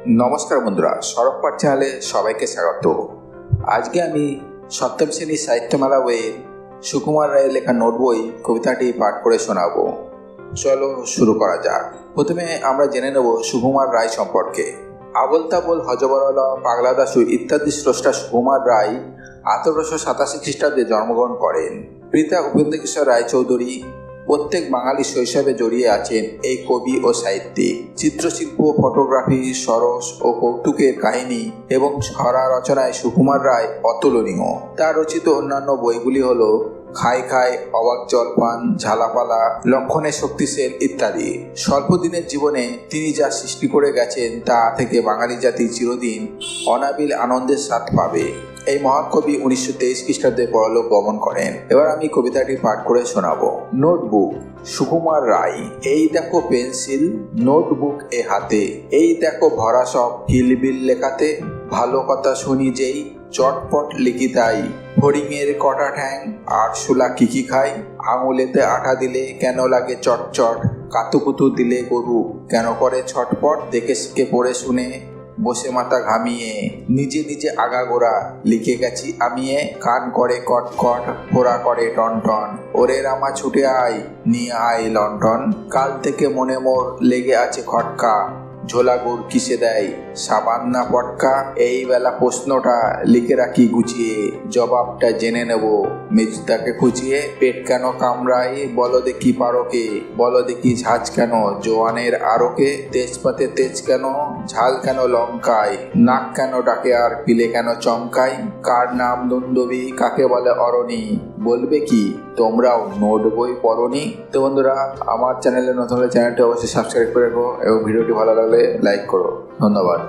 নমস্কার বন্ধুরা, সড়ক পাঠ চ্যানেলে সবাইকে স্বাগত। আজকে আমি সপ্তম শ্রেণীর সাহিত্যমেলা বইয়ে সুকুমার রায়ের লেখা নোট বই কবিতাটি পাঠ করে শোনাবো। চলো শুরু করা যাক। প্রথমে আমরা জেনে নেব সুকুমার রায় সম্পর্কে। আবোল তাবোল, হযবরল, পাগলা দাশু ইত্যাদি স্রষ্টা সুকুমার রায় 1887 খ্রিস্টাব্দে জন্মগ্রহণ করেন। পিতা উপেন্দ্রকিশোর রায়চৌধুরী প্রত্যেক বাঙালি শৈশবে জড়িয়ে আছেন এই কবি ও সাহিত্যিক। চিত্রশিল্প, ফটোগ্রাফি, সরস ও কৌতুকের কাহিনী এবং ছড়া রচনায় সুকুমার রায় অতুলনীয়। তার রচিত অন্যান্য বইগুলি হল খাই খাই, অবাক জলপান, ঝালাপালা, লক্ষণের শক্তিশীল ইত্যাদি। স্বল্প দিনের জীবনে তিনি যা সৃষ্টি করে গেছেন তা থেকে বাঙালি জাতি চিরদিন অনাবিল আনন্দের স্বাদ পাবে। এই মহান কবি 1923 খ্রিস্টাব্দে পরলোক গমন করেন। এবার আমি কবিতাটি পাঠ করে শোনাবো। নোটবুক। সুকুমার রায়। এই দেখো পেন্সিল, নোটবুক এ হাতে, এই দেখো ভরা সব কিলবিল লেখাতে, ভালো কথা শুনি যেই চটপট লিখি তাই, হরিণের কটা ঠ্যাং আর শুলা কি খাই, আঙুলেতে আঠা দিলে কেন লাগে চটচট, কাতুকুতু দিলে গরু কেন করে ছটপট, দেখে শিখে পড়ে শুনে বসে মাথা ঘামিয়ে, নিজে নিজে আগাগোড়া লিখে গেছি আমিয়ে, কান করে কটকট, ফোড়া করে টনটন, ওরে রামা ছুটে আয়, নিয়ে আয় লন্ঠন, কাল থেকে মনে মোর লেগে আছে খটকা, ঝোলা গুড় কিসে দেয় সাবান না পটকা, এই বেলা প্রশ্নটা লিখে রাখি গুছিয়ে, জবাবটা জেনে নেব মেজদাকে খুঁচিয়ে, পেট কেন কামড়ায় বলো দেখি পারকে, বলো দেখি ঝাঁজ কেন জোয়ানের আরকে, তেজপাতে তেজ কেন, ঝাল কেন লঙ্কায়, নাক কেন ডাকে আর পিলে কেন চমকায়, কার নাম দুন্দবী কাকে বলে অরণি, বলবে কি তোমরাও নোট বই পড়নি? তো বন্ধুরা, আমার চ্যানেলে নতুন হলে চ্যানেলটি অবশ্যই সাবস্ক্রাইব করে রাখো এবং ভিডিওটি ভালো লাগলে লাইক করো। ধন্যবাদ।